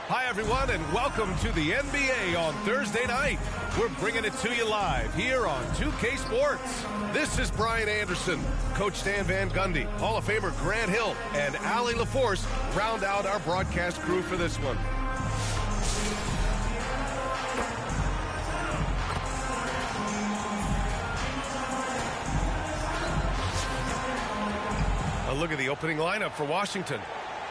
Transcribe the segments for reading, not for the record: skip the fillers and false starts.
Hi, everyone, and welcome to the NBA on Thursday night. We're bringing it to you live here on 2K Sports. This is Brian Anderson, Coach Stan Van Gundy, Hall of Famer Grant Hill, and Allie LaForce round out our broadcast crew for this one. A look at the opening lineup for Washington.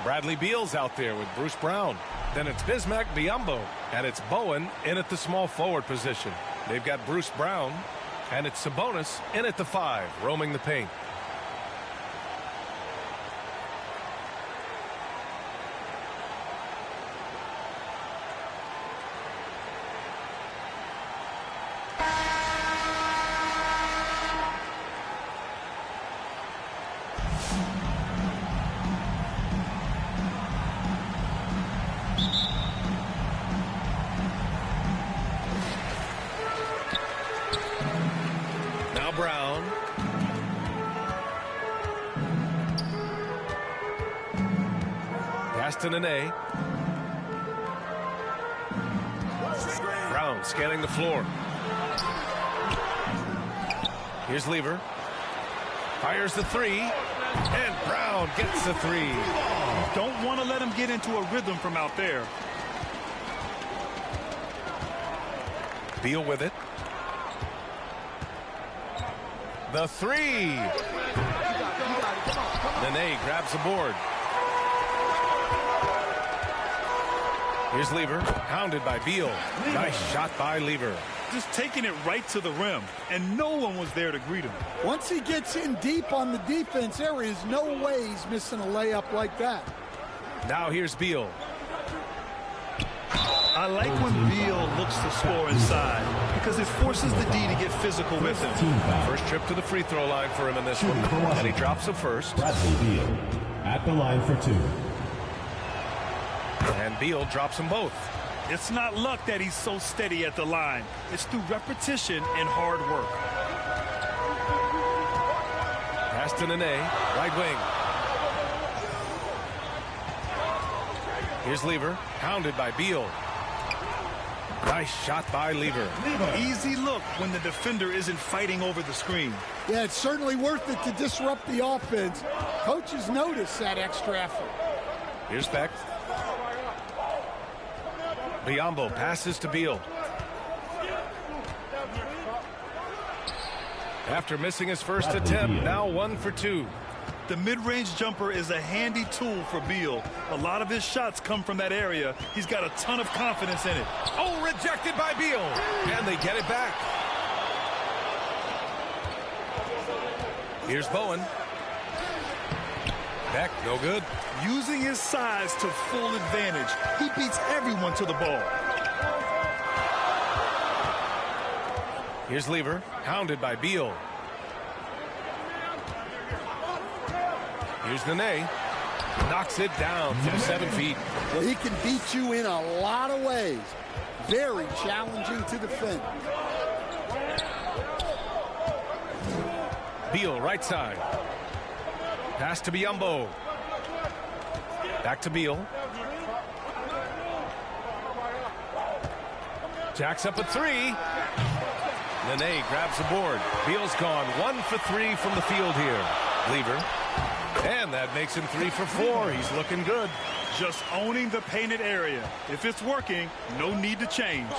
Bradley Beal's out there with Bruce Brown. Then it's Bismack Biyombo, and it's Bowen in at the small forward position. They've got Bruce Brown, and it's Sabonis in at the 5, roaming the paint. Brown. Pass to Nene. Brown scanning the floor. Here's Lever. Fires the 3. And Brown gets the 3. Don't want to let him get into a rhythm from out there. Beal with it. The 3. Nene grabs the board. Here's Lever, hounded by Beal. Nice shot by Lever. Just taking it right to the rim, and no one was there to greet him. Once he gets in deep on the defense, there is no way he's missing a layup like that. Now here's Beal. I like when Beal looks to score inside because it forces the D to get physical with him. First trip to the free throw line for him in this one, and he drops it first. Bradley Beal at the line for 2. And Beal drops them both. It's not luck that he's so steady at the line. It's through repetition and hard work. Pass to Nene, right wing. Here's Lever, hounded by Beal. Nice shot by Lever. Easy look when the defender isn't fighting over the screen. Yeah, it's certainly worth it to disrupt the offense. Coaches notice that extra effort. Here's Beck. Biyombo passes to Beal. After missing his first attempt, now 1 for 2. The mid-range jumper is a handy tool for Beal. A lot of his shots come from that area. He's got a ton of confidence in it. Oh, rejected by Beal. And they get it back. Here's Bowen. Beck, no good. Using his size to full advantage. He beats everyone to the ball. Here's Lever, hounded by Beal. Here's Nene. Knocks it down from 7 feet. Well, he can beat you in a lot of ways. Very challenging to defend. Beal, right side. Pass to Biyombo. Back to Beal. Jacks up a 3. Nene grabs the board. Beal's gone 1 for 3 from the field here. Lever. And that makes him 3 for 4. He's looking good. Just owning the painted area. If it's working, no need to change.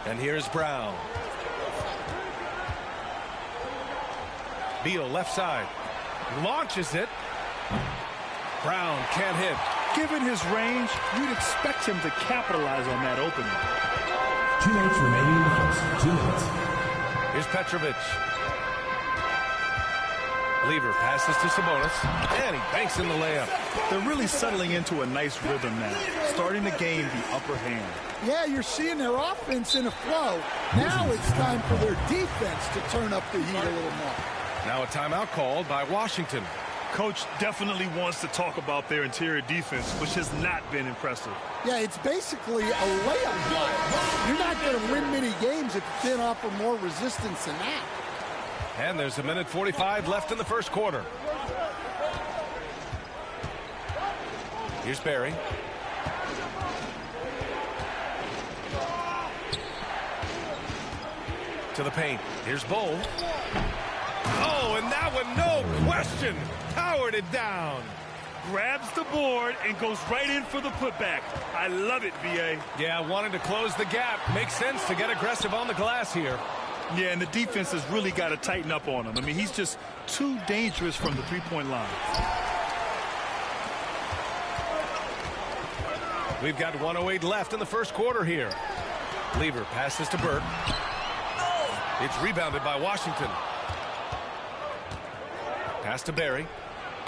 And here's Brown. Beal left side. Launches it. Brown can't hit. Given his range, you'd expect him to capitalize on that opening. 2 minutes remaining in the first. 2 minutes. Here's Petrovic. Lever passes to Sabonis, and he banks in the layup. They're really settling into a nice rhythm now, starting to gain the upper hand. Yeah, you're seeing their offense in a flow. Now it's time for their defense to turn up the heat a little more. Now a timeout called by Washington. Coach definitely wants to talk about their interior defense, which has not been impressive. Yeah, it's basically a layup line. You're not going to win many games if you can't offer more resistance than that. And there's a minute 45 left in the first quarter. Here's Barry. To the paint. Here's Bowl. Oh, and that one, no question, powered it down. Grabs the board and goes right in for the putback. I love it, B.A. Yeah, wanting to close the gap. Makes sense to get aggressive on the glass here. Yeah, and the defense has really got to tighten up on him. I mean, he's just too dangerous from the three-point line. We've got 1:08 left in the first quarter here. Lever passes to Burke. It's rebounded by Washington. Pass to Barry.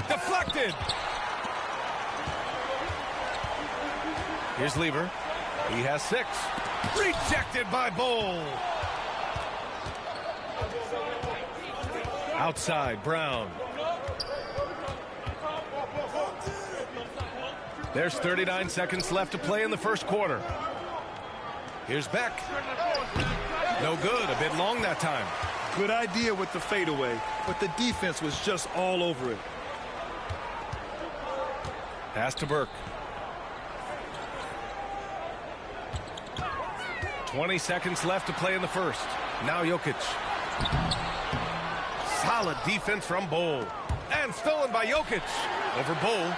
Deflected. Here's Lever. He has 6. Rejected by Bowl. Outside, Brown. There's 39 seconds left to play in the first quarter. Here's Beck. No good. A bit long that time. Good idea with the fadeaway, but the defense was just all over it. Pass to Burke. 20 seconds left to play in the first. Now Jokic. Solid defense from Bowl. And stolen by Jokic. Over Bowl.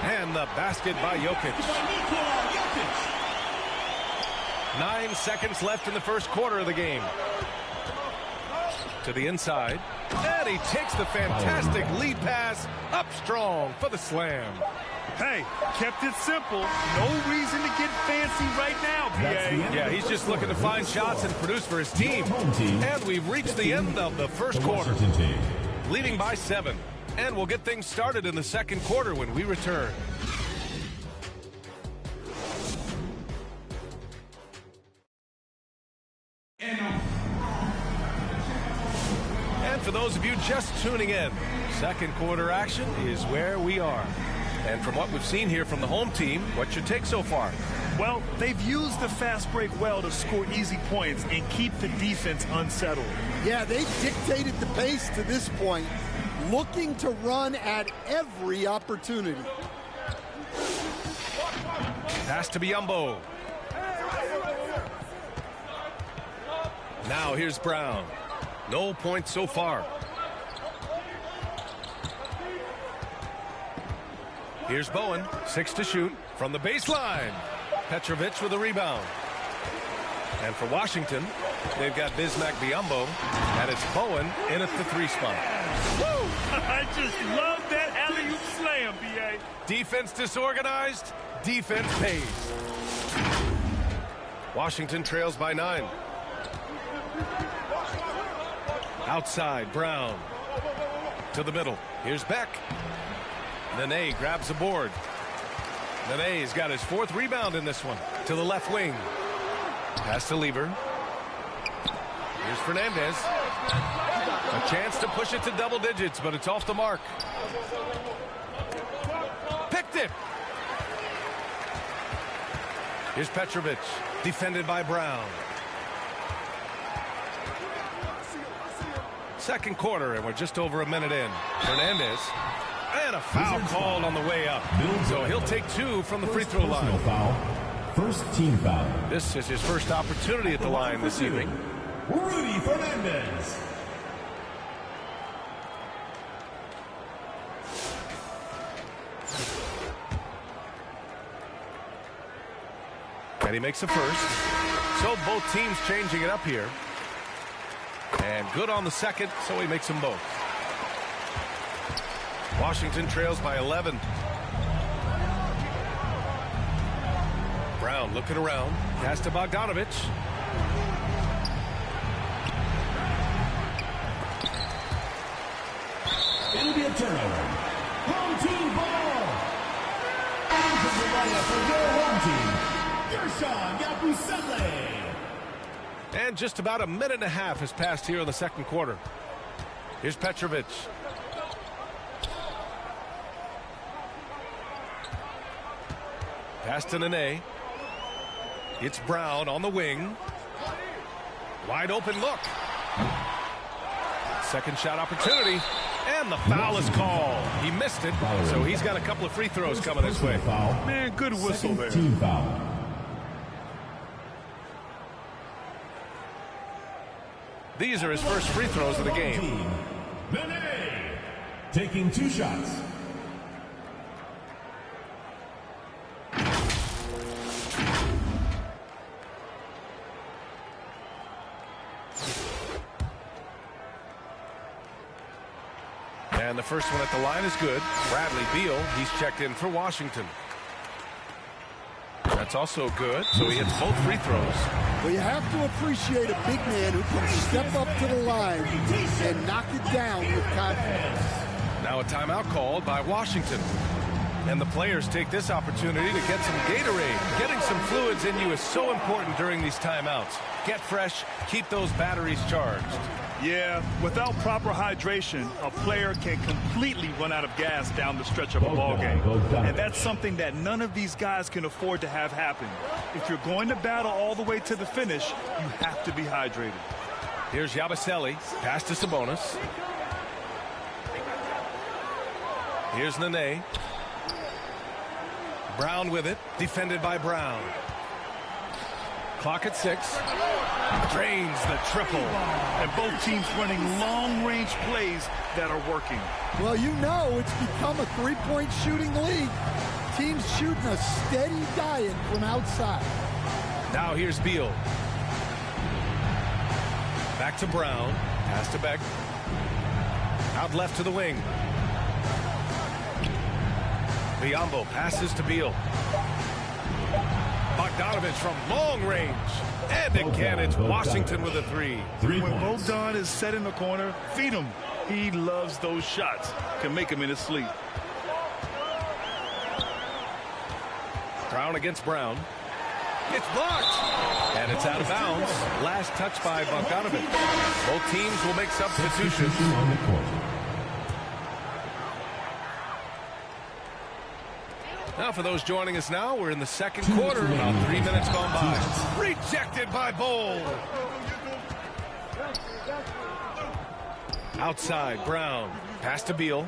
And the basket by Jokic. 9 seconds left in the first quarter of the game. To the inside. And he takes the fantastic lead pass up strong for the slam. Hey, kept it simple. No reason to get fancy right now, B.A. Yeah, he's just looking to find shots and produce for his team. And we've reached the end of the first quarter. Leading by 7. And we'll get things started in the second quarter when we return. And for those of you just tuning in, second quarter action is where we are. And from what we've seen here from the home team, what's your take so far? Well, they've used the fast break well to score easy points and keep the defense unsettled. Yeah, they dictated the pace to this point, looking to run at every opportunity. Pass to Biyombo. Now here's Brown. No points so far. Here's Bowen, 6 to shoot from the baseline. Petrovic with a rebound. And for Washington, they've got Bismack Biyombo, and it's Bowen in at the 3 spot. Woo! I just love that alley-oop slam, B.A. Defense disorganized, defense pays. Washington trails by 9. Outside, Brown. To the middle. Here's Beck. Nene grabs the board. Nene's got his 4th rebound in this one. To the left wing. Pass to Lever. Here's Fernandez. A chance to push it to double digits, but it's off the mark. Picked it. Here's Petrovic. Defended by Brown. Second quarter, and we're just over a minute in. Fernandez. And a foul called on the way up. So he'll take 2 from the free throw line. Foul. First team foul. This is his first opportunity at the line this evening. Rudy Fernandez. And he makes the first. So both teams changing it up here. And good on the second, so he makes them both. Washington trails by 11. Brown looking around. Pass to Bogdanovich. It'll be a turnover. Home team ball. And from the lineup for your home team, Gershon Yabusele. And just about a minute and a half has passed here in the second quarter. Here's Petrovic. Pass to Nene. It's Brown on the wing. Wide open look. Second shot opportunity. And the foul is called. He missed it, so he's got a couple of free throws coming this way. Man, good whistle there. Team foul. These are his first free throws of the game. Team Nene taking 2 shots. And the first one at the line is good. Bradley Beal, he's checked in for Washington. That's also good, so he hits both free throws. Well, you have to appreciate a big man who can step up to the line and knock it down with confidence. Now a timeout called by Washington. And the players take this opportunity to get some Gatorade. Getting some fluids in you is so important during these timeouts. Get fresh, keep those batteries charged. Yeah, without proper hydration, a player can completely run out of gas down the stretch of a ball game. And that's something that none of these guys can afford to have happen. If you're going to battle all the way to the finish, you have to be hydrated. Here's Yabusele, pass to Sabonis. Here's Nene. Brown with it, defended by Brown. Clock at 6. Drains the triple. And both teams running long-range plays that are working. Well, you know it's become a three-point shooting league. Teams shooting a steady diet from outside. Now here's Beal. Back to Brown. Pass to Beck. Out left to the wing. Biyombo passes to Beal. Bogdanovich from long range. And again, it's Washington with a 3. When Bogdan is set in the corner, feed him. He loves those shots. Can make him in his sleep. Brown against Brown. It's blocked. And it's out of bounds. Last touch by Bogdanovich. Both teams will make substitutions. On the court. Now for those joining us now, we're in the second quarter, about 3 minutes gone by. Rejected by Bowl. Outside, Brown. Pass to Beal.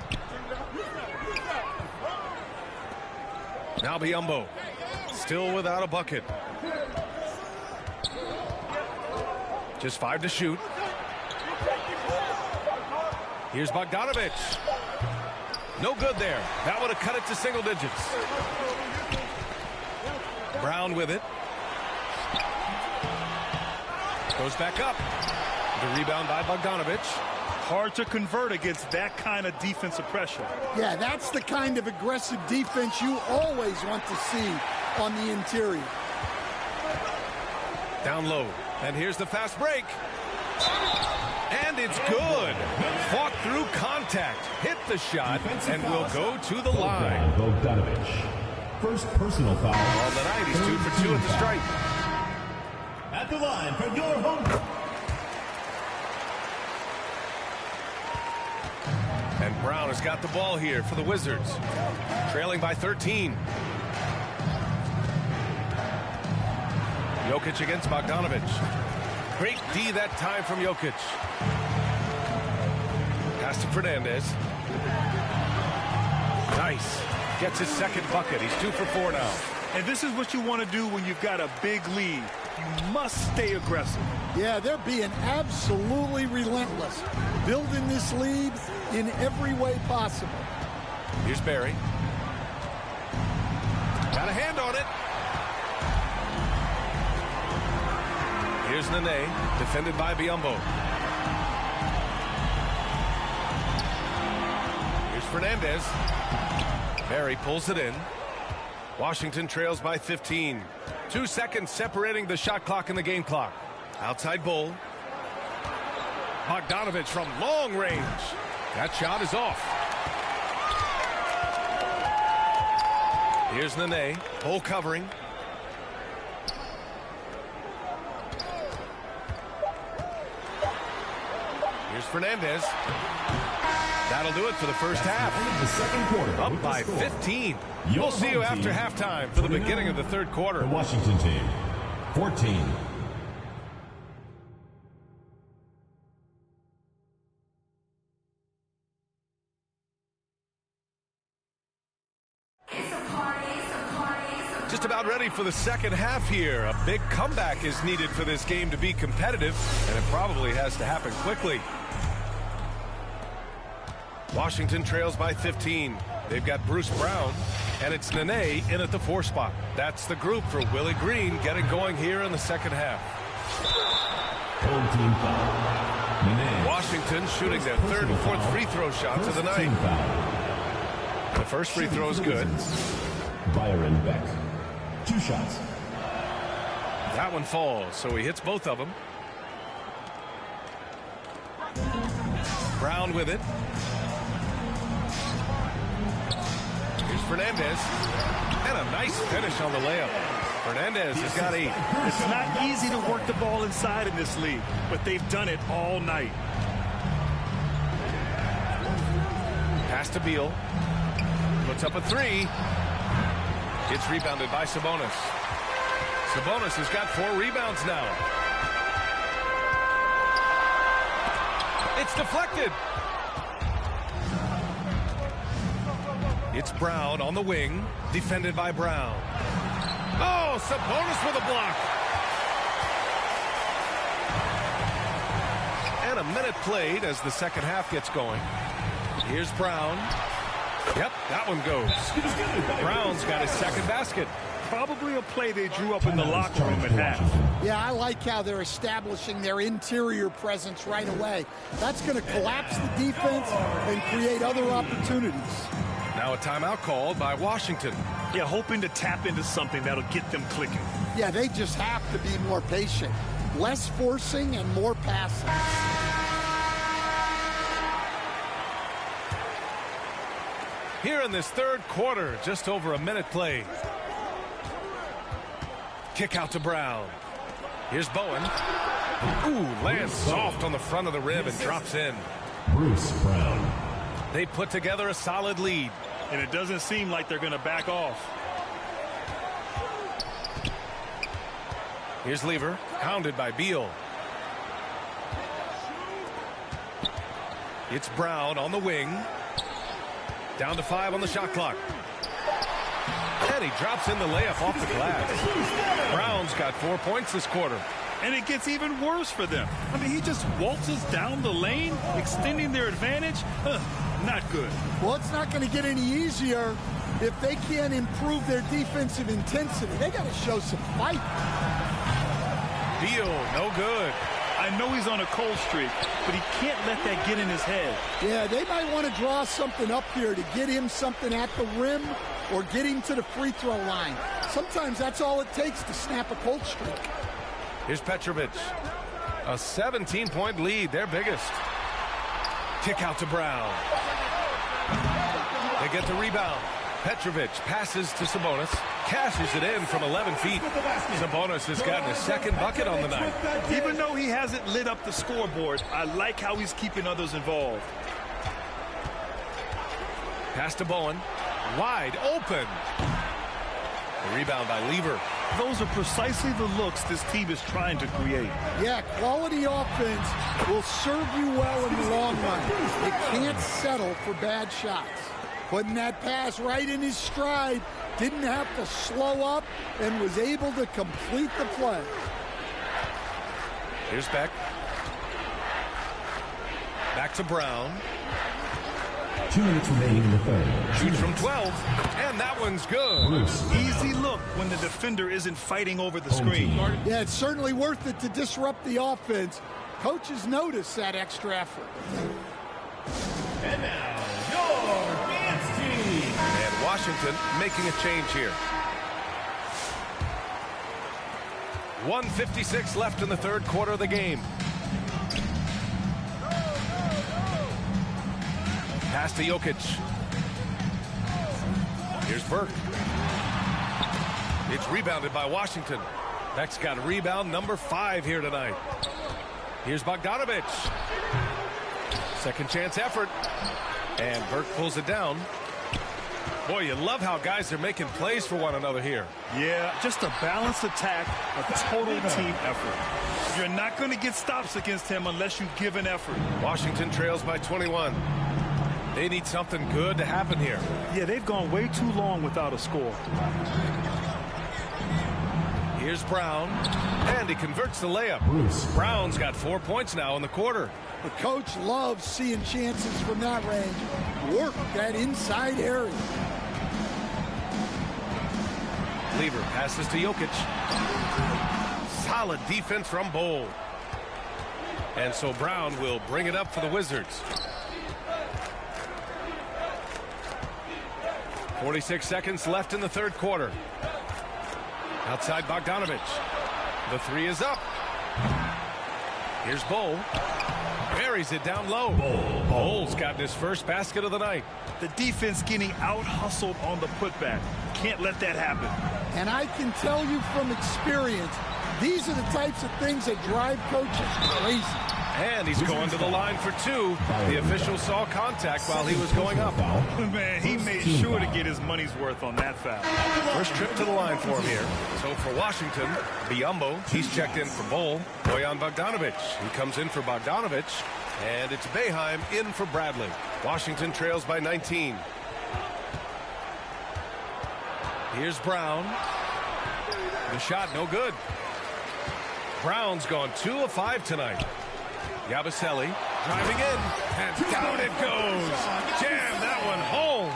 Now Biyombo. Still without a bucket. Just 5 to shoot. Here's Bogdanovich. No good there. That would have cut it to single digits. Brown with it. Goes back up. The rebound by Bogdanovich. Hard to convert against that kind of defensive pressure. Yeah, that's the kind of aggressive defense you always want to see on the interior. Down low. And here's the fast break. And it's good. Fought through contact. Hit the shot and will go to the line. Bogdanovich. First personal foul. On the night, he's 2 for 2 at the stripe. At the line for your home. And Brown has got the ball here for the Wizards. Trailing by 13. Jokic against Bogdanovich. Great D that time from Jokic. Pass to Fernandez. Nice. Gets his second bucket. He's 2 for 4 now. And this is what you want to do when you've got a big lead. You must stay aggressive. Yeah, they're being absolutely relentless. Building this lead in every way possible. Here's Barry. Got a hand on it. Here's Nene, defended by Biyombo. Here's Fernandez. Barry pulls it in. Washington trails by 15. 2 seconds separating the shot clock and the game clock. Outside Bull. Bogdanovich from long range. That shot is off. Here's Nene. Bull covering. Here's Fernandez. That'll do it for the first half. The second quarter. Up by 15. We'll see you after halftime for the beginning of the third quarter. The Washington team, 14. Just about ready for the second half here. A big comeback is needed for this game to be competitive, and it probably has to happen quickly. Washington trails by 15. They've got Bruce Brown, and it's Nene in at the 4 spot. That's the group for Willie Green getting going here in the second half. Home team foul. Nene. Washington shooting their third and fourth free throw shots of the night. The first free throw is good. Byron Beck. 2 shots. That one falls, so he hits both of them. Brown with it. Here's Fernandez. And a nice finish on the layup. Fernandez has got 8. It's not easy to work the ball inside in this league, but they've done it all night. Pass to Beal. Puts up a 3. It's rebounded by Sabonis. Sabonis has got 4 rebounds now. It's deflected. It's Brown on the wing, defended by Brown. Oh, Sabonis with a block. And a minute played as the second half gets going. Here's Brown. Yep, that one goes. Brown's got his second basket. Probably a play they drew up in the locker room at half. Yeah, I like how they're establishing their interior presence right away. That's going to collapse the defense and create other opportunities. Now a timeout called by Washington. Yeah, hoping to tap into something that'll get them clicking. Yeah, they just have to be more patient. Less forcing and more passing. Here in this third quarter, just over a minute played. Kick out to Brown. Here's Bowen. Ooh, lands soft on the front of the rim and drops in. Bruce Brown. They put together a solid lead. And it doesn't seem like they're going to back off. Here's Lever, hounded by Beal. It's Brown on the wing. Down to 5 on the shot clock. And he drops in the layup off the glass. Brown's got 4 points this quarter. And it gets even worse for them. I mean, he just waltzes down the lane, extending their advantage. Not good. Well, it's not going to get any easier if they can't improve their defensive intensity. They got to show some fight. Beal, no good. I know he's on a cold streak, but he can't let that get in his head. Yeah, they might want to draw something up here to get him something at the rim or get him to the free throw line. Sometimes that's all it takes to snap a cold streak. Here's Petrovic. A 17-point lead, their biggest. Kick out to Brown. They get the rebound. Petrovic passes to Sabonis. Cashes it in from 11 feet. Sabonis has gotten his second bucket on the night. Even though he hasn't lit up the scoreboard, I like how he's keeping others involved. Pass to Bowen. Wide open. The rebound by Lever. Those are precisely the looks this team is trying to create. Yeah, quality offense will serve you well in the long run. It can't settle for bad shots. Putting that pass right in his stride, didn't have to slow up, and was able to complete the play. Here's Beck. Back to Brown. 2 minutes remaining in the third. Shoots from 12, and that one's good. Easy look when the defender isn't fighting over the screen. Yeah, it's certainly worth it to disrupt the offense. Coaches notice that extra effort. And now, your dance team. And Washington making a change here. 1:56 left in the third quarter of the game. Pass to Jokic. Here's Burke. It's rebounded by Washington. Beck's got rebound number 5 here tonight. Here's Bogdanovic. Second chance effort. And Burke pulls it down. Boy, you love how guys are making plays for one another here. Yeah, just a balanced attack, a total team effort. You're not going to get stops against him unless you give an effort. Washington trails by 21. They need something good to happen here. Yeah, they've gone way too long without a score. Here's Brown, and he converts the layup. Brown's got 4 points now in the quarter. The coach loves seeing chances from that range. Work that inside area. Lever passes to Jokic. Solid defense from Bol. And so Brown will bring it up for the Wizards. 46 seconds left in the third quarter. Outside Bogdanovic. The three is up. Here's Bol. Buries it down low. Bol's gotten his first basket of the night. The defense getting out-hustled on the putback. Can't let that happen. And I can tell you from experience, these are the types of things that drive coaches crazy. And he's going to the line for two. The official saw contact while he was going up. Man, he made sure to get his money's worth on that foul. First trip to the line for him here. So for Washington, Biyombo, he's checked in for Bol. Bojan Bogdanovic, he comes in for Bogdanovic. And it's Boeheim in for Bradley. Washington trails by 19. Here's Brown. The shot no good. Brown's gone 2 of 5 tonight. Yabusele driving in, and down it goes. Jam that one home.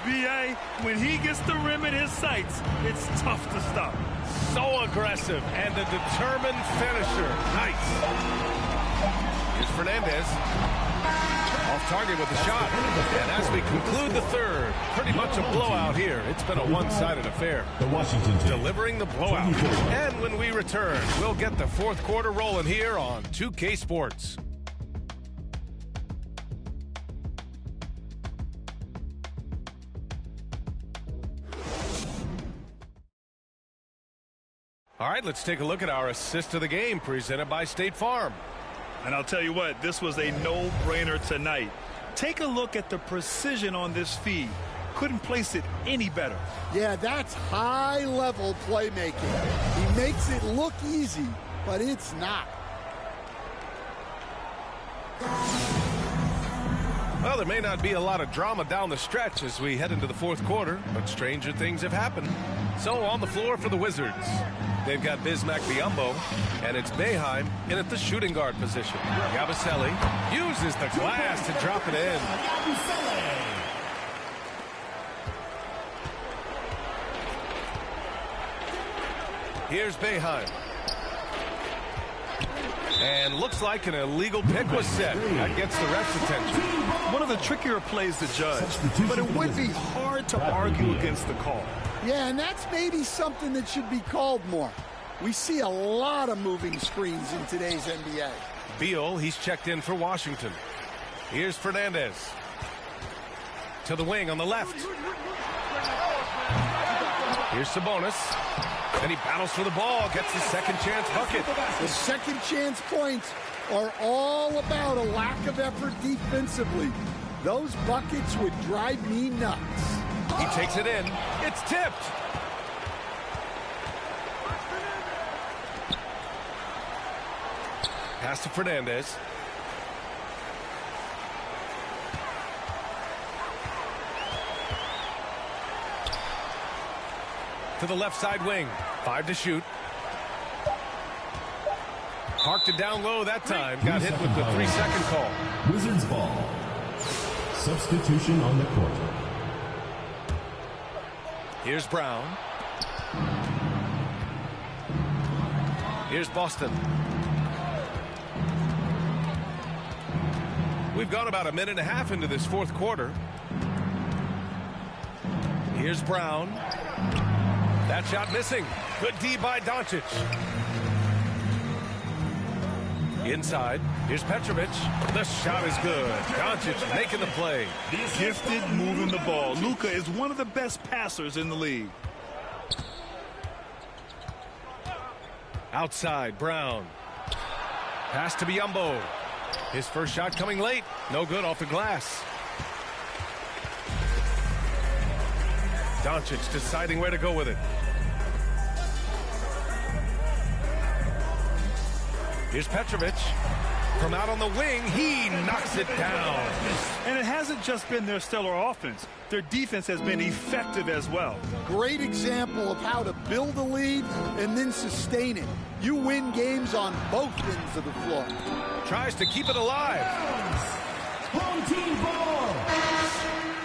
B.A., when he gets the rim in his sights, it's tough to stop. So aggressive and a determined finisher. Nice. Here's Fernandez. Off target with the shot. And as we conclude the third, pretty much a blowout here. It's been a one-sided affair. The Washington team delivering the blowout. And when we return, we'll get the fourth quarter rolling here on 2K Sports. All right, let's take a look at our assist of the game presented by State Farm. And I'll tell you what, this was a no-brainer tonight. Take a look at the precision on this feed. Couldn't place it any better. Yeah, that's high-level playmaking. He makes it look easy, but it's not. Well, there may not be a lot of drama down the stretch as we head into the fourth quarter, but stranger things have happened. So on the floor for the Wizards, they've got Bismack Biyombo, and it's Boeheim in at the shooting guard position. Yabusele uses the glass to drop it in. Here's Boeheim. And looks like an illegal pick was set. That gets the ref's attention. One of the trickier plays to judge, but it would be hard to argue against the call. Yeah, and that's maybe something that should be called more. We see a lot of moving screens in today's NBA. Beal, he's checked in for Washington. Here's Fernandez. To the wing on the left. Here's Sabonis. And he battles for the ball, gets the second chance bucket. The second chance points are all about a lack of effort defensively. Those buckets would drive me nuts. He takes it in. It's tipped. Pass to Fernandez. To the left side wing. 5 to shoot. Parked it down low that time. Got hit with the 3-second call. Wizards ball. Substitution on the court. Here's Brown. Here's Boston. We've gone about a minute and a half into this fourth quarter. Here's Brown. That shot missing. Good D by Doncic. Inside. Here's Petrovic. The shot is good. Doncic making the play. Gifted moving the ball. Luka is one of the best passers in the league. Outside, Brown. Pass to Biyombo. His first shot coming late. No good off the glass. Doncic deciding where to go with it. Here's Petrovic. From out on the wing, he knocks it down. And it hasn't just been their stellar offense. Their defense has been effective as well. Great example of how to build a lead and then sustain it. You win games on both ends of the floor. Tries to keep it alive. Home team ball.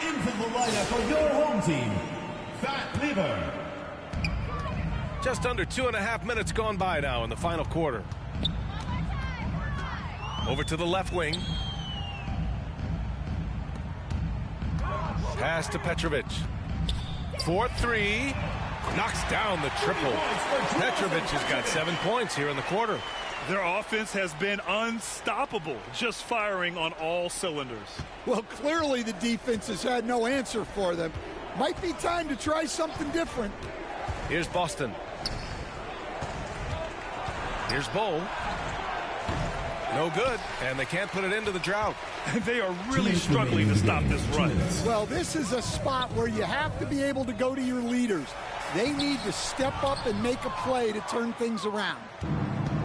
Into the lineup for your home team, Fat Liver. Just under 2.5 minutes gone by now in the final quarter. Over to the left wing. Pass to Petrovic. 4-3. Knocks down the triple. Petrovic has got 7 points here in the quarter. Their offense has been unstoppable, just firing on all cylinders. Well, clearly the defense has had no answer for them. Might be time to try something different. Here's Boston. Here's Bull. No good, and they can't put it into the drought. They are really struggling to stop this run. Well, this is a spot where you have to be able to go to your leaders. They need to step up and make a play to turn things around.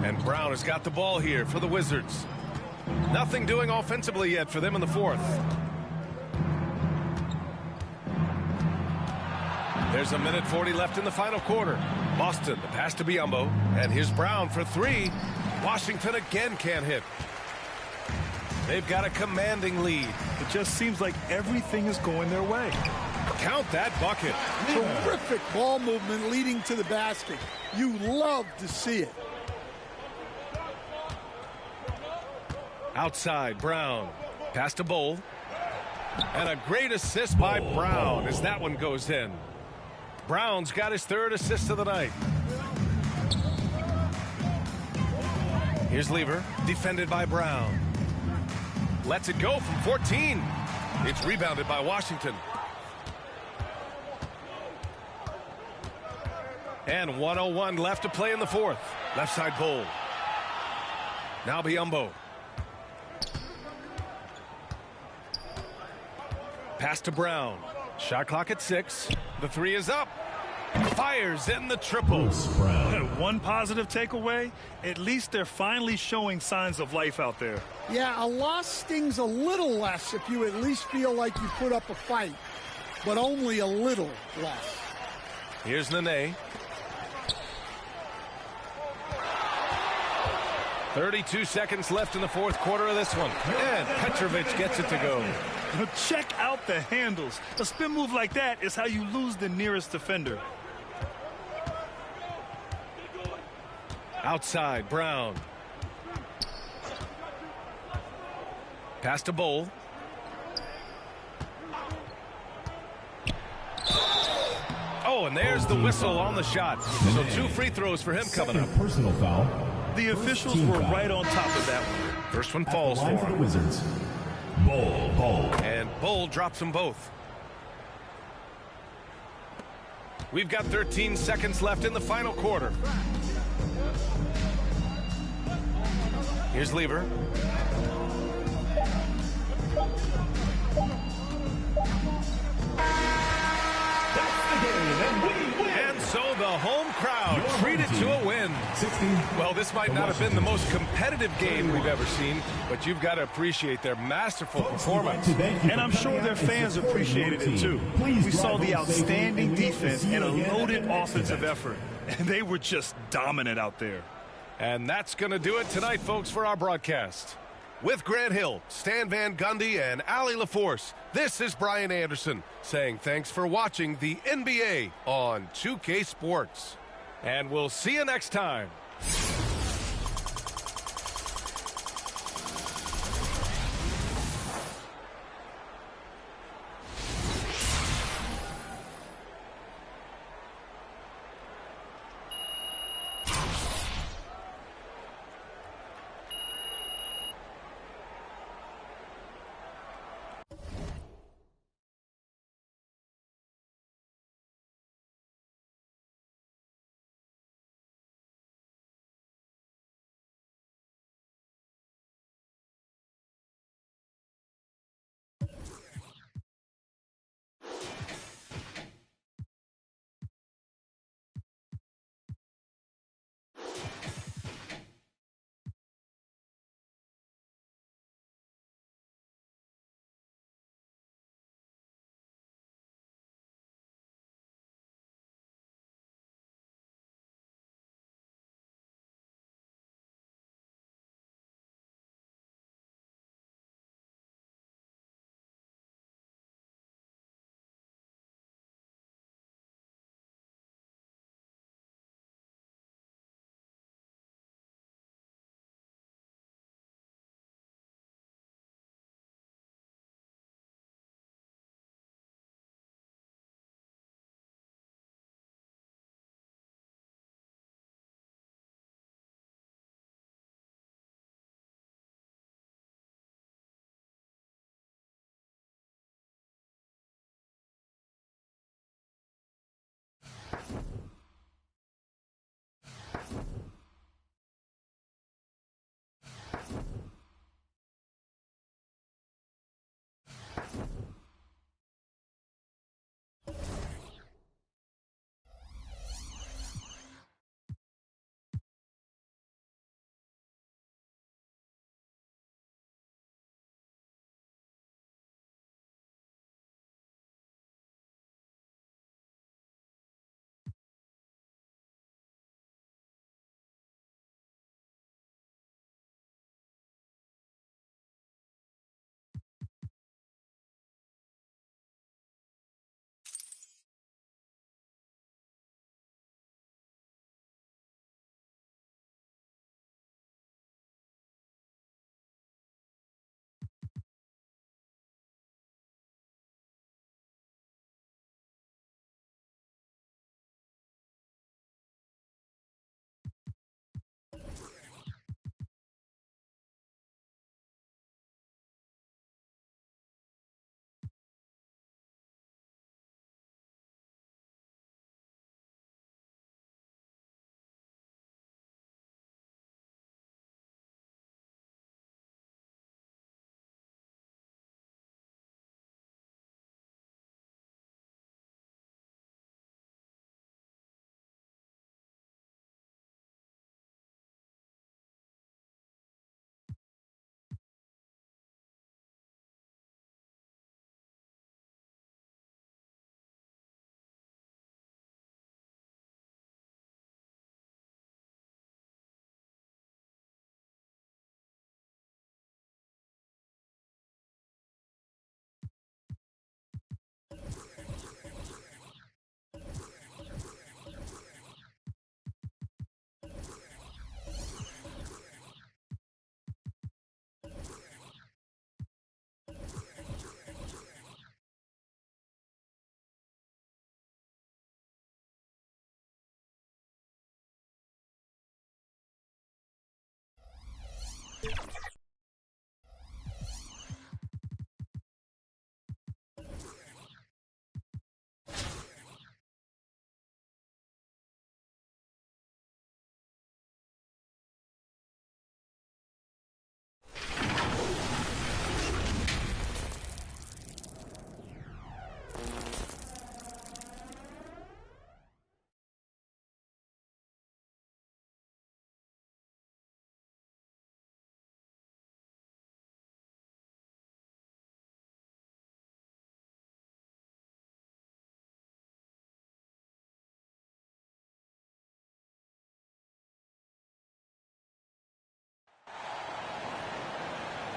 And Brown has got the ball here for the Wizards. Nothing doing offensively yet for them in the fourth. There's 1:40 left in the final quarter. Boston, the pass to Biyombo. And here's Brown for 3. Washington again can't hit. They've got a commanding lead. It just seems like everything is going their way. Count that bucket. Terrific ball movement leading to the basket. You love to see it. Outside, Brown. Pass to Bull. And a great assist by Brown as that one goes in. Brown's got his 3rd assist of the night. Here's Lever, defended by Brown. Lets it go from 14. It's rebounded by Washington. And 1:01 left to play in the fourth. Left side Bull. Now Biyombo. Pass to Brown. Shot clock at 6. The 3 is up. Fires in the triple. One positive takeaway, at least they're finally showing signs of life out there. Yeah, a loss stings a little less if you at least feel like you put up a fight, but only a little less. Here's Nene. 32 seconds left in the fourth quarter of this one. And Petrovic gets it to go. Check out the handles. A spin move like that is how you lose the nearest defender. Outside, Brown. Pass to Bull. Oh, and there's the whistle on the shot. So 2 free throws for him coming up. Personal foul. The officials were right on top of that one. First one falls for the him. Wizards. Bull. And Bull drops them both. We've got 13 seconds left in the final quarter. Here's Lever. And so the home crowd treated to a win. Well, this might not have been the most competitive game we've ever seen, but you've got to appreciate their masterful performance. And I'm sure their fans appreciated it too. We saw the outstanding defense and a loaded offensive effort, and they were just dominant out there. And that's going to do it tonight, folks, for our broadcast. With Grant Hill, Stan Van Gundy, and Allie LaForce, this is Brian Anderson saying thanks for watching the NBA on 2K Sports. And we'll see you next time.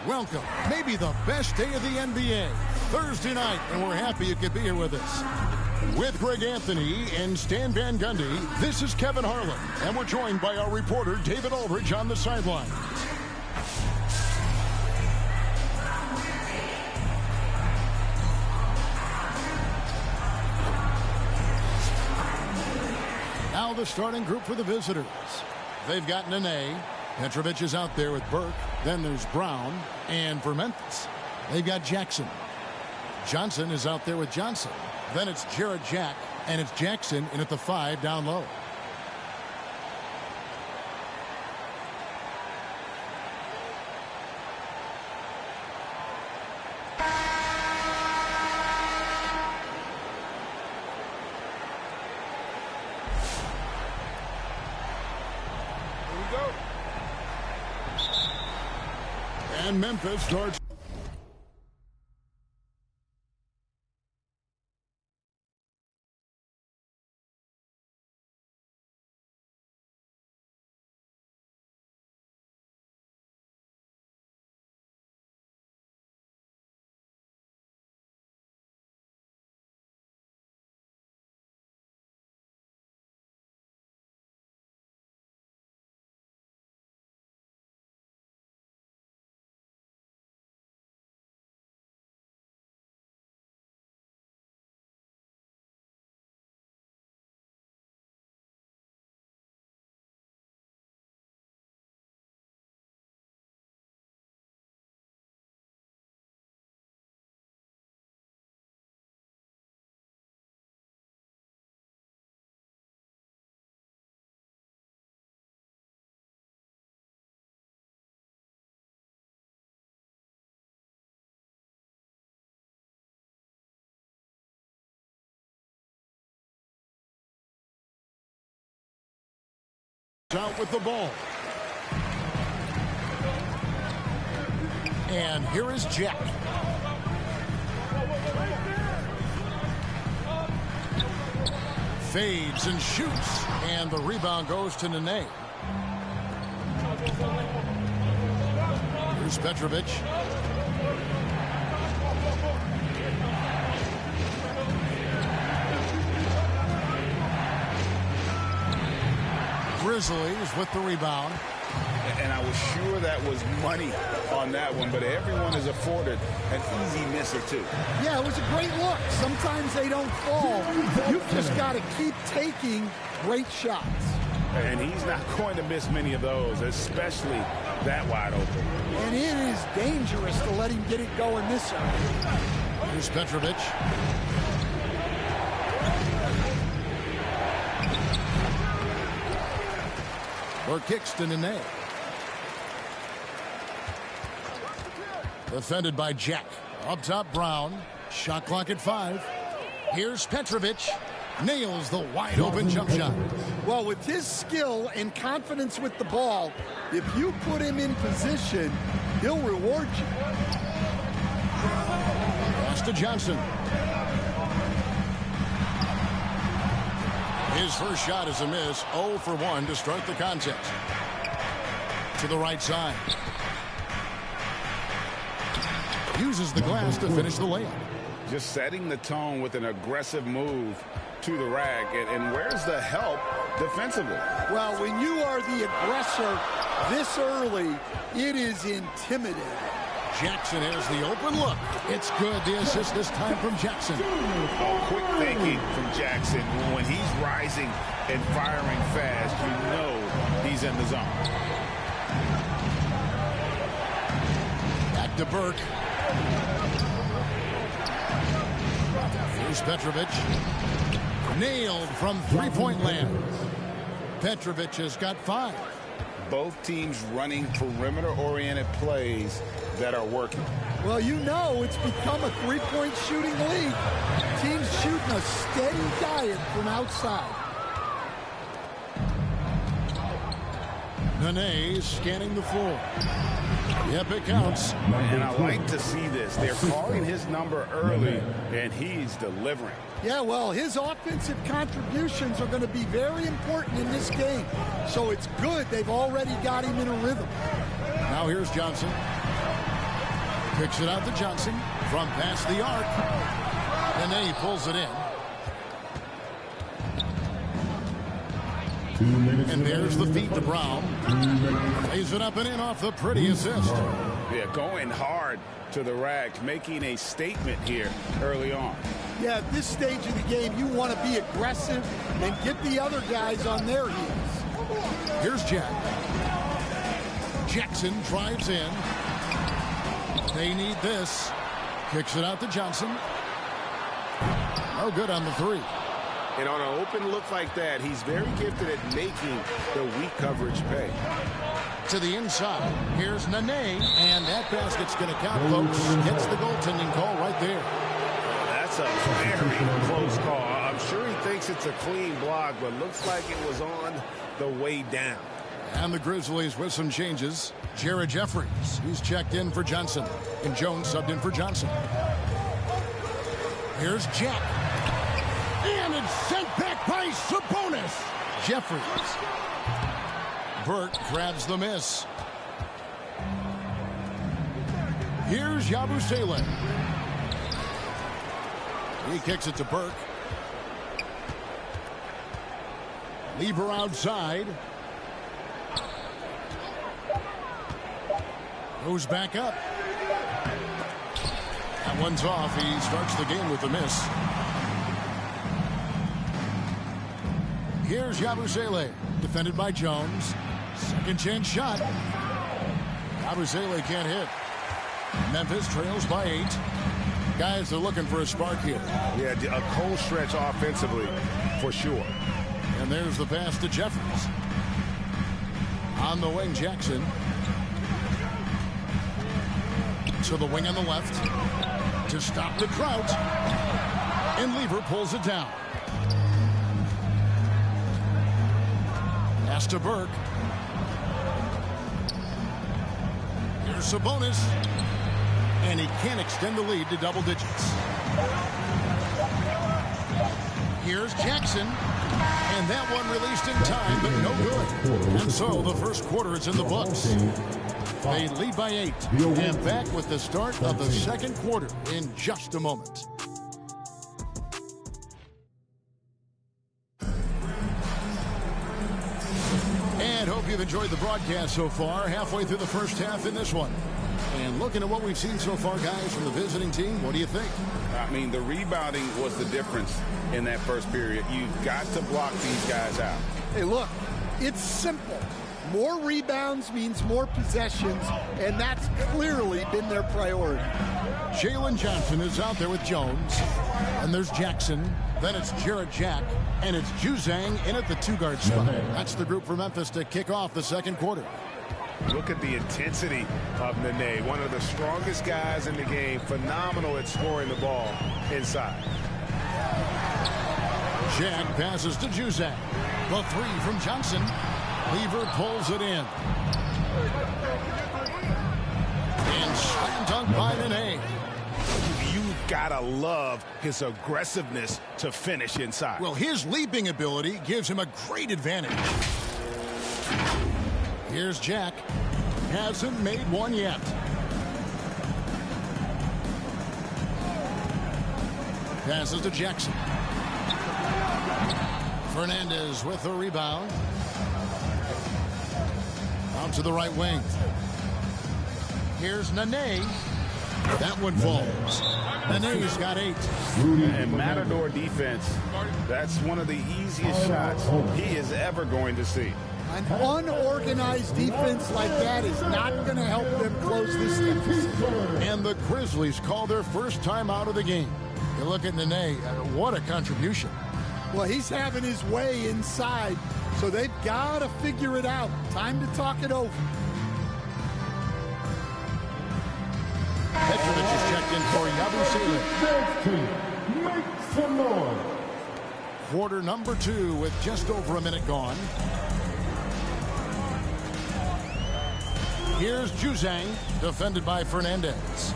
Welcome, maybe the best day of the NBA, Thursday night, and we're happy you could be here with us. With Greg Anthony and Stan Van Gundy, this is Kevin Harlan, and we're joined by our reporter David Aldridge on the sideline. Now the starting group for the visitors. They've got Nene. Petrovic is out there with Burke. Then there's Brown. And for Memphis, they've got Jackson. Johnson is out there with Johnson. Then it's Jarrett Jack. And it's Jackson in at the 5 down low. And Memphis starts. Out with the ball. And here is Jack. Fades and shoots. And the rebound goes to Nene. Here's Petrovic. Grizzlies with the rebound. And I was sure that was money on that one, but everyone is afforded an easy miss or two. Yeah, it was a great look. Sometimes they don't fall. You've just got to keep taking great shots. And he's not going to miss many of those, especially that wide open. And it is dangerous to let him get it going this early. Here's Petrovic. Or kicks to Nene. Defended by Jack. Up top, Brown. Shot clock at 5. Here's Petrovic. Nails the wide open jump shot. Well, with his skill and confidence with the ball, if you put him in position, he'll reward you. Pass to Johnson. His first shot is a miss. 0 for 1 to start the contest. To the right side. Uses the glass to finish the layup. Just setting the tone with an aggressive move to the rack. And where's the help defensively? Well, when you are the aggressor this early, it is intimidating. Jackson has the open look. It's good. The assist this time from Jackson. Oh, quick thinking from Jackson. When he's rising and firing fast, you know he's in the zone. Back to Burke. Here's Petrovic. Nailed from three-point land. Petrovic has got 5. Both teams running perimeter-oriented plays that are working. Well, you know it's become a three-point shooting league. Teams shooting a steady diet from outside. Nene scanning the floor. Yep, it counts. And I like to see this. They're calling his number early, and he's delivering. Yeah, well, his offensive contributions are going to be very important in this game. So it's good they've already got him in a rhythm. Now here's Johnson. Kicks it out to Johnson from past the arc. And then he pulls it in. And there's the feed to Brown. Lays it up and in off the pretty assist. Yeah, going hard to the rack, making a statement here early on. Yeah, at this stage of the game, you want to be aggressive and get the other guys on their heels. Here's Jack. Jackson drives in. They need this. Kicks it out to Johnson. No good on the three. And on an open look like that, he's very gifted at making the weak coverage pay. To the inside. Here's Nene. And that basket's going to count, folks. Gets the goaltending call right there. That's a very close call. I'm sure he thinks it's a clean block, but looks like it was on the way down. And the Grizzlies with some changes. Jared Jeffries, he's checked in for Johnson. And Jones subbed in for Johnson. Here's Jack. And it's sent back by Sabonis. Jeffries. Burke grabs the miss. Here's Yabusele. He kicks it to Burke. Lieber outside. Goes back up. That one's off. He starts the game with a miss. Here's Yabusele, defended by Jones. Second chance shot. Yabusele can't hit. Memphis trails by 8. Guys are looking for a spark here. Yeah, a cold stretch offensively, for sure. And there's the pass to Jeffries. On the wing, Jackson. To the wing on the left. To stop the Trout. And Lever pulls it down. Pass to Burke. Here's Sabonis. And he can't extend the lead to double digits. Here's Jackson. And that one released in time, but no good. And so the first quarter is in the books. They lead by 8. And back with the start of the second quarter in just a moment. And hope you've enjoyed the broadcast so far. Halfway through the first half in this one. And looking at what we've seen so far, guys, from the visiting team, what do you think? I mean, the rebounding was the difference in that first period. You've got to block these guys out. Hey, look, it's simple. More rebounds means more possessions, and that's clearly been their priority. Jalen Johnson is out there with Jones. And there's Jackson. Then it's Jarrett Jack. And it's Juzang in at the 2-guard spot. That's the group for Memphis to kick off the second quarter. Look at the intensity of Nene, one of the strongest guys in the game. Phenomenal at scoring the ball inside. Jack passes to Juzang. The 3 from Johnson. Lever pulls it in. And slam dunk by Nene. You've got to love his aggressiveness to finish inside. Well, his leaping ability gives him a great advantage. Here's Jack. Hasn't made one yet. Passes to Jackson. Fernandez with the rebound. Out to the right wing. Here's Nene. That one falls. Nene's got 8. And Matador defense, that's one of the easiest shots he is ever going to see. An unorganized defense like that is not going to help them close this deficit. And the Grizzlies call their first time out of the game. You look at Nene, what a contribution. Well, he's having his way inside, so they've got to figure it out. Time to talk it over. Petrovic is checked in for Yabusele. Make some noise. Quarter number 2 with just over a minute gone. Here's Juzang, defended by Fernandez.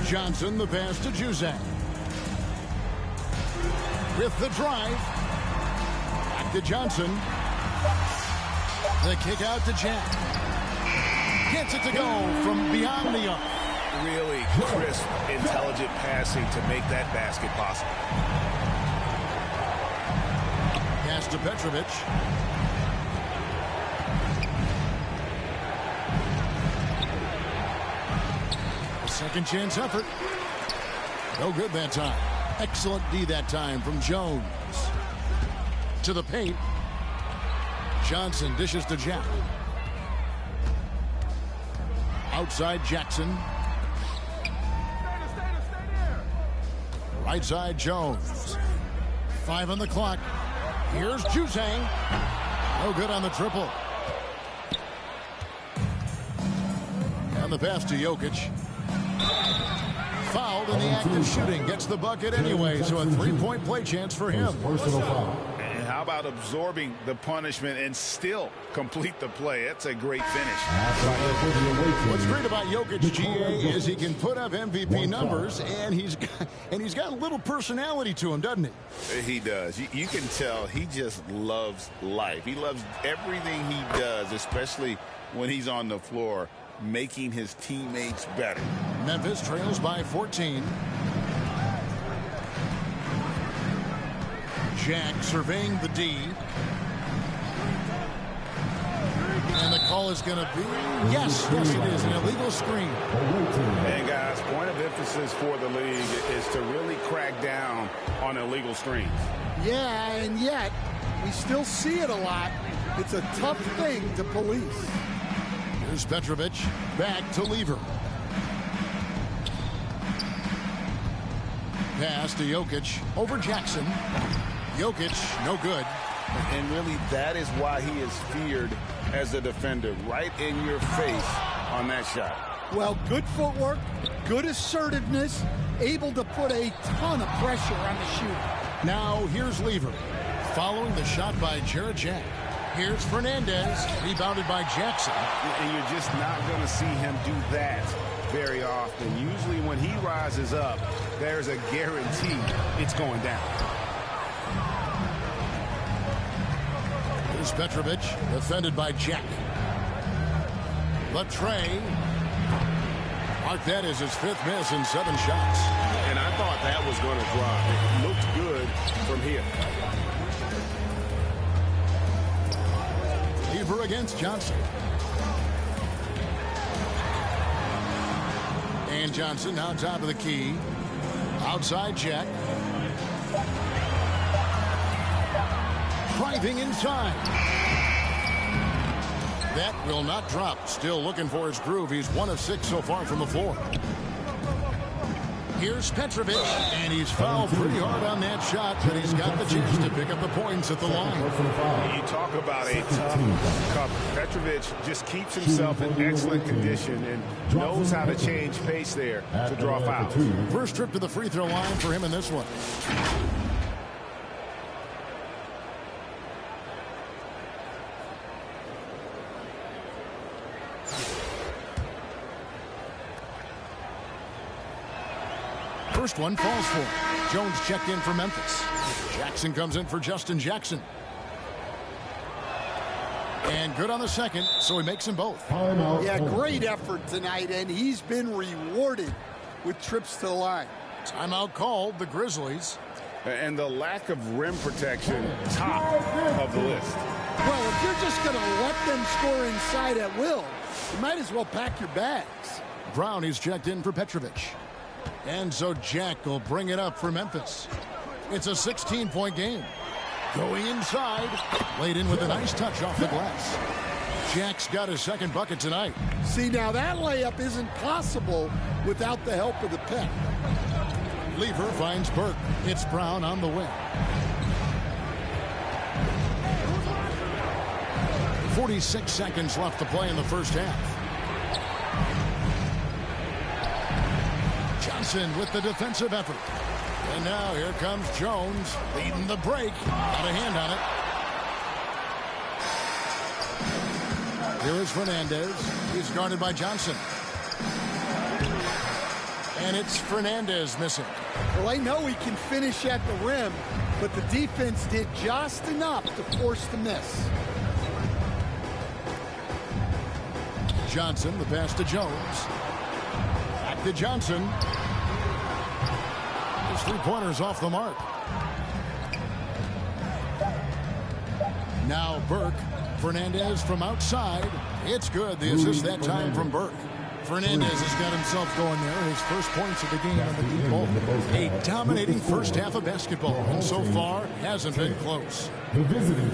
Johnson, the pass to Juzang. With the drive. Back to Johnson. The kick out to Jack. Gets it to go from beyond the arc. Really crisp, intelligent passing to make that basket possible. Pass to Petrovic. A second chance effort. No good that time. Excellent D that time from Jones. To the paint. Johnson dishes to Jack. Outside Jackson. Right side Jones. 5 on the clock. Here's Juzang. No good on the triple. And the pass to Jokic. Fouled in the act of shooting. Gets the bucket anyway, so a 3-point play chance for him. And how about absorbing the punishment and still complete the play? That's a great finish. What's great about Jokic, GA, is he can put up MVP numbers, and he's got a little personality to him, doesn't he? He does. You can tell he just loves life. He loves everything he does, especially when he's on the floor, making his teammates better. Memphis trails by 14. Jack surveying the D. And the call is going to be, yes, it is, an illegal screen. And guys, point of emphasis for the league is to really crack down on illegal screens. Yeah, and yet we still see it a lot. It's a tough thing to police. Here's Petrovic, back to Lever. Pass to Jokic, over Jackson. Jokic, no good. And really, that is why he is feared as a defender, right in your face on that shot. Well, good footwork, good assertiveness, able to put a ton of pressure on the shooter. Now, here's Lever, following the shot by Jarrett Jack. Here's Fernandez, rebounded by Jackson. And you're just not going to see him do that very often. Usually when he rises up, there's a guarantee it's going down. Here's Petrovic, defended by Jack. Latre. Mark that as his 5th miss in 7 shots. And I thought that was going to drop. It looked good from here. Lever against Johnson. And Johnson now top of the key. Outside Jack. Driving inside. That will not drop. Still looking for his groove. He's 1 of 6 so far from the floor. Here's Petrovic, and he's fouled pretty hard on that shot, but he's got the chance to pick up the points at the line. You talk about a tough cover. Petrovic just keeps himself in excellent condition and knows how to change pace there to draw fouls. First trip to the free throw line for him in this one. First one falls for him. Jones checked in for Memphis. Jackson comes in for Justin Jackson. And good on the second, so he makes them both. Yeah, great effort tonight, and he's been rewarded with trips to the line. Timeout called, the Grizzlies. And the lack of rim protection, top of the list. Well, if you're just going to let them score inside at will, you might as well pack your bags. Brown is checked in for Petrovic. And so Jack will bring it up for Memphis. It's a 16-point game. Going inside. Laid in with a nice touch off the glass. Jack's got his second bucket tonight. See, now that layup isn't possible without the help of the pick. Lever finds Burke. It's Brown on the wing. 46 seconds left to play in the first half. Johnson with the defensive effort. And now here comes Jones leading the break. Got a hand on it. Here is Fernandez. He's guarded by Johnson. And it's Fernandez missing. Well, I know he can finish at the rim, but the defense did just enough to force the miss. Johnson, the pass to Jones. Back to Johnson. His three-pointers off the mark. Now Burke. Fernandez from outside. It's good. The assist that time from Burke. Fernandez has got himself going there. His first points of the game on the deep ball. A dominating first half of basketball. And so far, hasn't been close.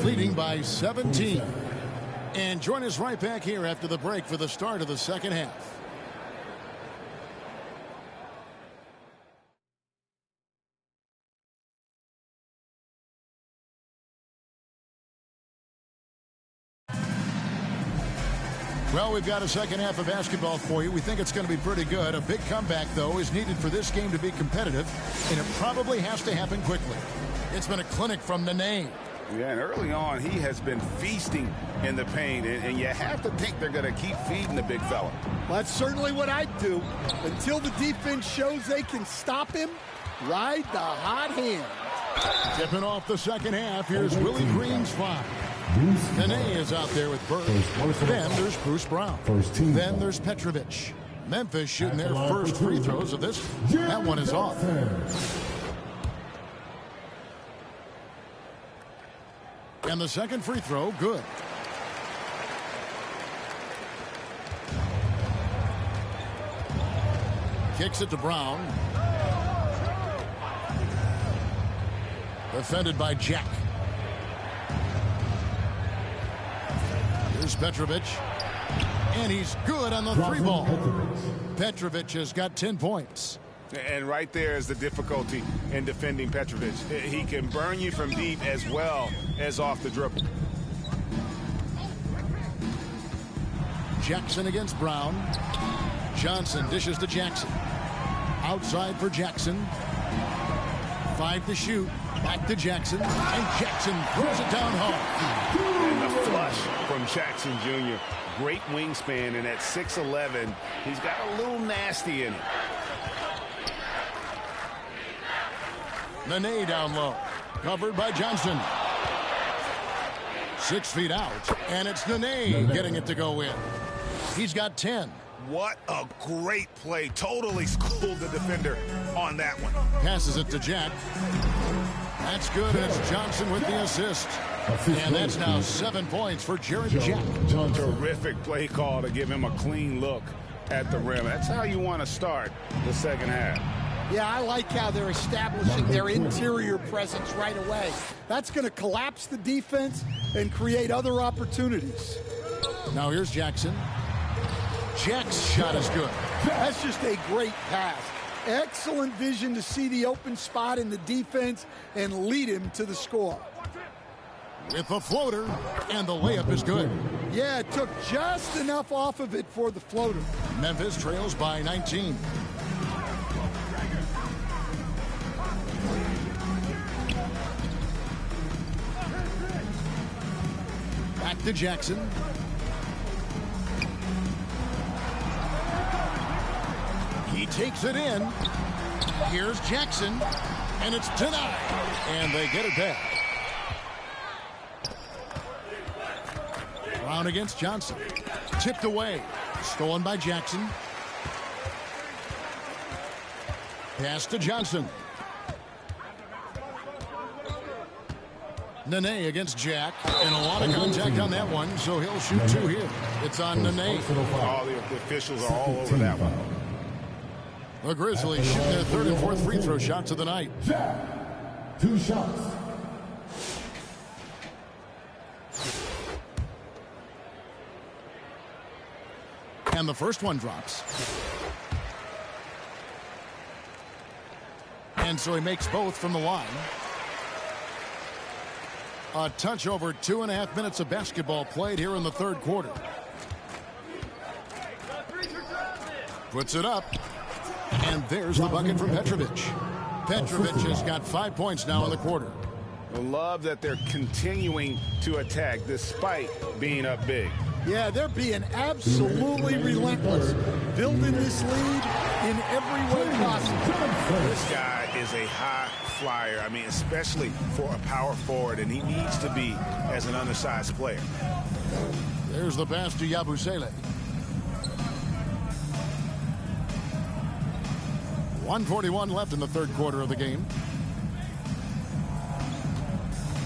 Leading by 17. And join us right back here after the break for the start of the second half. Well, we've got a second half of basketball for you. We think it's going to be pretty good. A big comeback, though, is needed for this game to be competitive, and it probably has to happen quickly. It's been a clinic from Nene. Yeah, and early on, he has been feasting in the paint, and you have to think they're going to keep feeding the big fella. Well, that's certainly what I'd do. Until the defense shows they can stop him, ride the hot hand. Tipping off the second half, here's Willie Green's five. Nene is out there with Burke. Then there's Bruce Brown. Then there's Petrovic. Memphis shooting their first free throws of this. That one is off. And the second free throw, good. Kicks it to Brown. Defended by Jack. Here's Petrovic. And he's good on the three ball. Petrovic has got 10 points. And right there is the difficulty in defending Petrovic. He can burn you from deep as well as off the dribble. Jackson against Brown. Johnson dishes to Jackson. Outside for Jackson. 5 to shoot. Back to Jackson. And Jackson throws it down hard. And the flush from Jackson Jr. Great wingspan, and at 6'11", he's got a little nasty in him. Nene down low. Covered by Johnson. 6 feet out. And it's Nene getting it to go in. He's got 10. What a great play. Totally schooled the defender on that one. Passes it to Jack. That's good. It's Johnson with the assist. And that's now 7 points for Jared Jack. Terrific play call to give him a clean look at the rim. That's how you want to start the second half. Yeah, I like how they're establishing their interior presence right away. That's going to collapse the defense and create other opportunities. Now here's Jackson. Jack's shot is good. That's just a great pass. Excellent vision to see the open spot in the defense and lead him to the score. With the floater, and the layup is good. Yeah, it took just enough off of it for the floater. Memphis trails by 19. Back to Jackson. He takes it in. Here's Jackson. And it's denied. And they get it back. Brown against Johnson. Tipped away. Stolen by Jackson. Pass to Johnson. Nene against Jack. And a lot of contact on that one, so he'll shoot 2 here. It's on Nene. All the officials are all over that one. The Grizzlies shooting their 3rd and 4th free throw shots of the night. Jack, 2 shots. And the first one drops. And so he makes both from the line. A touch over 2.5 minutes of basketball played here in the 3rd quarter. Puts it up. And there's the bucket from Petrovic. Petrovic has got 5 points now in the quarter. I love that they're continuing to attack despite being up big. Yeah, they're being absolutely relentless, building this lead in every way possible. This guy is a high flyer. I mean, especially for a power forward, and he needs to be as an undersized player. There's the pass to Yabusele. 1:41 left in the third quarter of the game.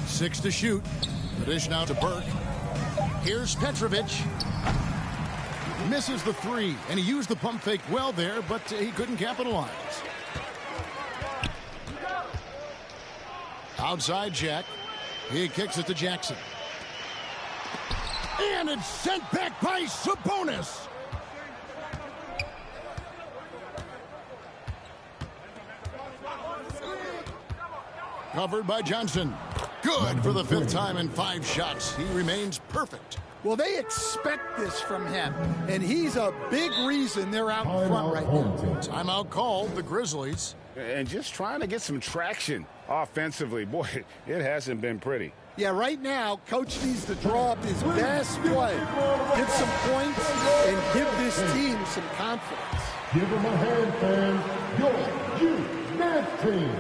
6 to shoot. The dish now to Burke. Here's Petrovic. Misses the three, and he used the pump fake well there, but he couldn't capitalize. Outside Jack. He kicks it to Jackson. And it's sent back by Sabonis. Covered by Johnson. Good for the 5th time in 5 shots. He remains perfect. Well, they expect this from him, and he's a big reason they're out in front right now. Timeout called, the Grizzlies. And just trying to get some traction offensively. Boy, it hasn't been pretty. Yeah, right now, Coach needs to draw up his best play, get some points, and give this team some confidence. Give them a hand, fans. Your U-Math team.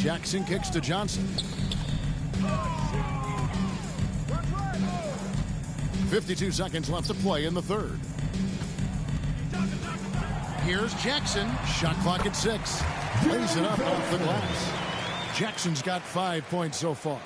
Jackson kicks to Johnson. 52 seconds left to play in the third. Here's Jackson. Shot clock at 6. Lays it up off the glass. Jackson's got 5 points so far.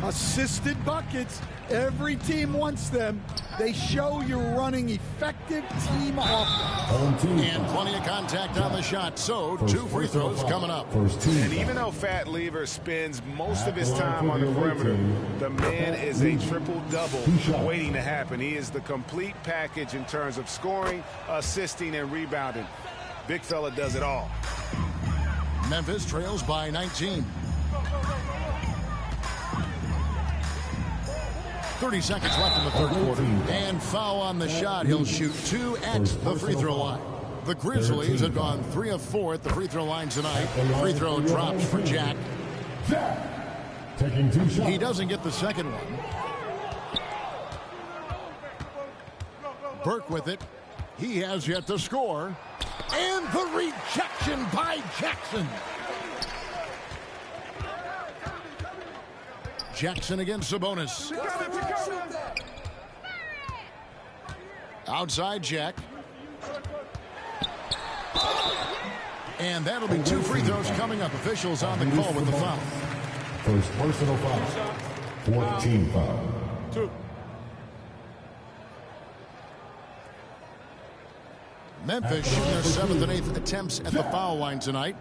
Assisted buckets. Every team wants them. They show you're running effective team offense. And plenty of contact on the shot. So 2 free throws coming up. And even though Fat Lever spends most of his time on the perimeter, the man is a triple-double waiting to happen. He is the complete package in terms of scoring, assisting, and rebounding. Big fella does it all. Memphis trails by 19. 30 seconds left in the third quarter. And foul on the shot. He'll shoot 2 at the free throw line. The Grizzlies have gone 3 of 4 at the free throw line tonight. Free throw drops for Jack. Taking 2 shots. He doesn't get the second one. Burke with it. He has yet to score. And the rejection by Jackson. Jackson against Sabonis. Outside Jack. And that'll be 2 free throws coming up. Officials on the call with the foul. First personal foul. 14 foul. 2. Memphis shooting their 7th and 8th attempts at the foul line tonight.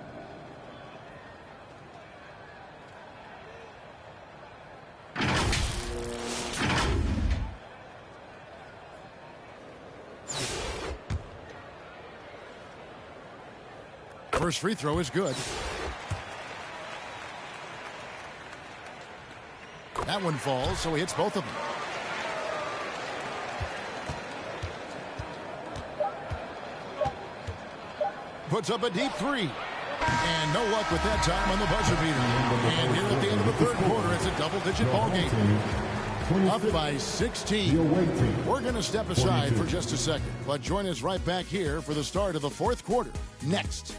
First free throw is good. That one falls, so he hits both of them. Puts up a deep 3. And no luck with that time on the buzzer beater. And here at the end of the third quarter, it's a double-digit ball game. Up by 16. We're going to step aside for just a second, but join us right back here for the start of the fourth quarter. Next.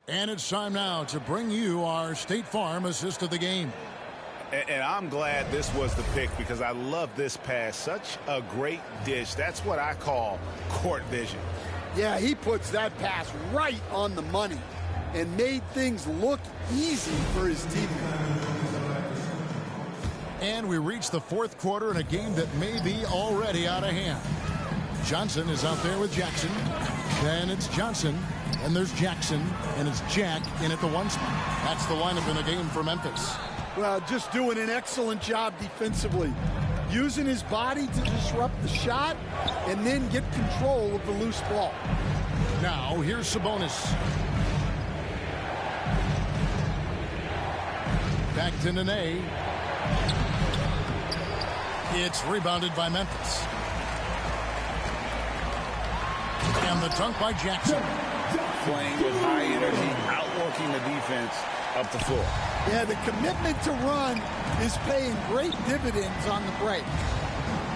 And it's time now to bring you our State Farm assist of the game. And I'm glad this was the pick because I love this pass. Such a great dish. That's what I call court vision. Yeah, he puts that pass right on the money and made things look easy for his teammate. And we reach the fourth quarter in a game that may be already out of hand. Johnson is out there with Jackson. Then it's Johnson. And there's Jackson. And it's Jack in at the 1 spot. That's the lineup in the game for Memphis. Well, just doing an excellent job defensively. Using his body to disrupt the shot and then get control of the loose ball. Now, here's Sabonis. Back to Nene. It's rebounded by Memphis. And the dunk by Jackson. Playing with high energy, outworking the defense up the floor. Yeah, the commitment to run is paying great dividends on the break.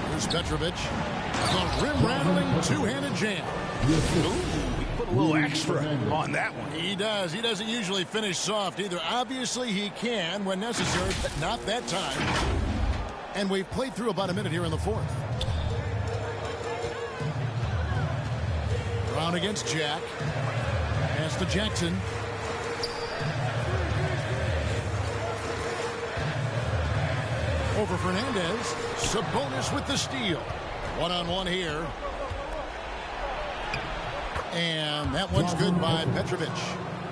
Here's Petrovic. The rim-rattling two-handed jam. Ooh, he put a little extra on that one. He does. He doesn't usually finish soft either. Obviously, he can when necessary, but not that time. And we've played through about a minute here in the fourth. Brown against Jack. Pass to Jackson. Over Fernandez. Sabonis with the steal. One-on-one here. And that one's good by Petrovic.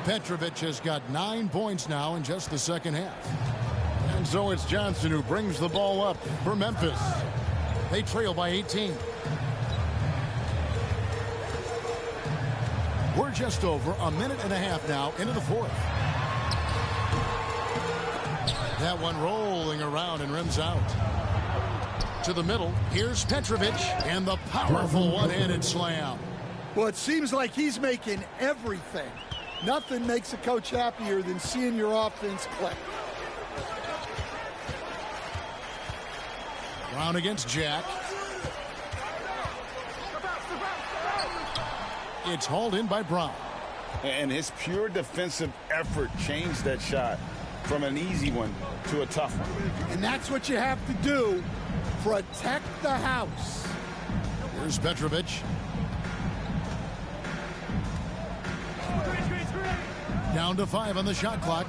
Petrovic has got 9 points now in just the second half. And so it's Johnson who brings the ball up for Memphis. They trail by 18. We're just over a minute and a half now into the fourth. That one rolling around and rims out. To the middle. Here's Petrovic and the powerful one-handed slam. Well, it seems like he's making everything. Nothing makes a coach happier than seeing your offense click. Brown against Jack. It's hauled in by Brown. And his pure defensive effort changed that shot from an easy one to a tough one. And that's what you have to do. Protect the house. Here's Petrovic. Down to 5 on the shot clock.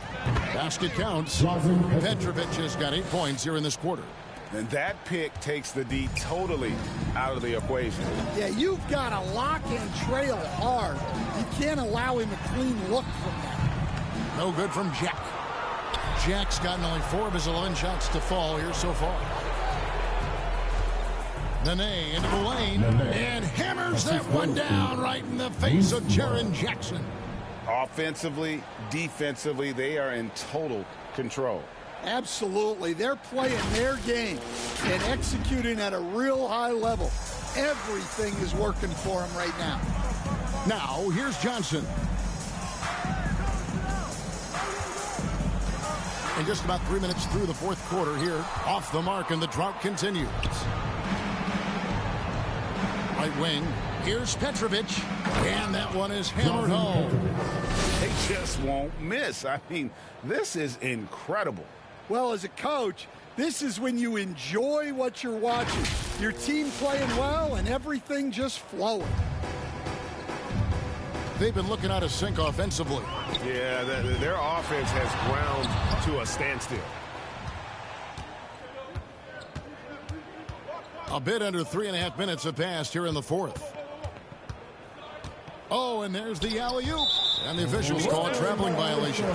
Basket counts. Petrovic has got 8 points here in this quarter. And that pick takes the D totally out of the equation. Yeah, you've got to lock and trail hard. You can't allow him a clean look from that. No good from Jack. Jack's gotten only 4 of his 11 shots to fall here so far. Nene into the lane and hammers that one down right in the face of Jaren Jackson. Offensively, defensively, they are in total control. Absolutely. They're playing their game and executing at a real high level. Everything is working for them right now. Now, here's Johnson. And just about 3 minutes through the fourth quarter here. Off the mark, and the drought continues. Right wing. Here's Petrovic. And that one is hammered home. They just won't miss. I mean, this is incredible. Well, as a coach, this is when you enjoy what you're watching. Your team playing well and everything just flowing. They've been looking out of sync offensively. Yeah, their offense has ground to a standstill. A bit under 3.5 minutes have passed here in the fourth. Oh, and there's the alley-oop. And the officials call a traveling violation.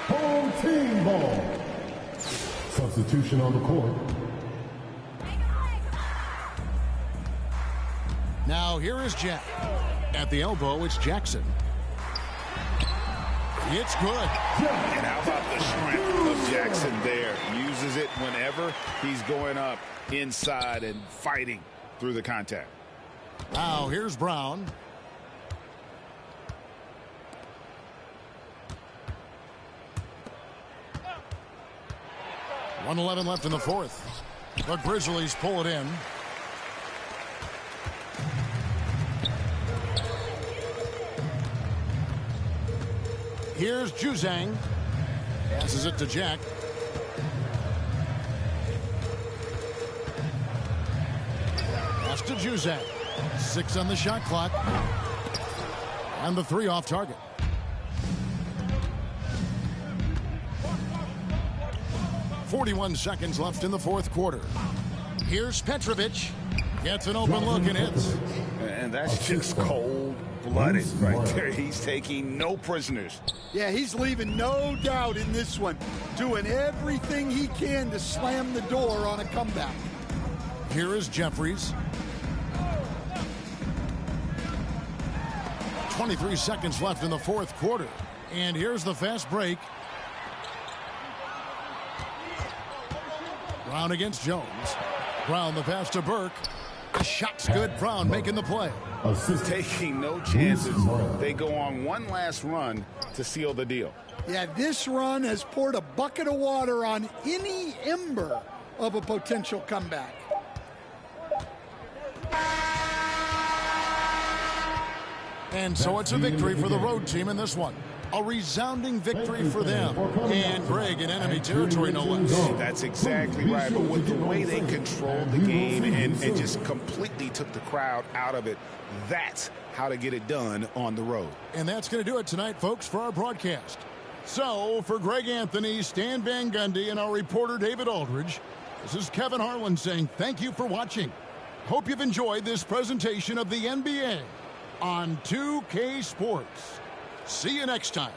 Home team ball. Substitution on the court. Now here is Jack. At the elbow, it's Jackson. It's good. And how about the strength of Jackson there? Uses it whenever he's going up inside and fighting through the contact. Now here's Brown. .111 left in the fourth. The Grizzlies pull it in. Here's Juzang. Passes it to Jack. Pass to Juzang. 6 on the shot clock. And the 3 off target. .41 seconds left in the fourth quarter. Here's Petrovic. Gets an open look and hits. And that's just cold-blooded right there. He's taking no prisoners. Yeah, he's leaving no doubt in this one. Doing everything he can to slam the door on a comeback. Here is Jeffries. 23 seconds left in the fourth quarter. And here's the fast break. Brown against Jones. Brown the pass to Burke. The shot's good. Brown making the play. Taking no chances. They go on one last run to seal the deal. Yeah, this run has poured a bucket of water on any ember of a potential comeback. And so it's a victory for the road team in this one. A resounding victory for them. And Greg in enemy territory, no less. That's exactly right. But with the way they controlled the game and just completely took the crowd out of it, that's how to get it done on the road. And that's going to do it tonight, folks, for our broadcast. So, for Greg Anthony, Stan Van Gundy, and our reporter David Aldridge, this is Kevin Harlan saying thank you for watching. Hope you've enjoyed this presentation of the NBA on 2K Sports. See you next time.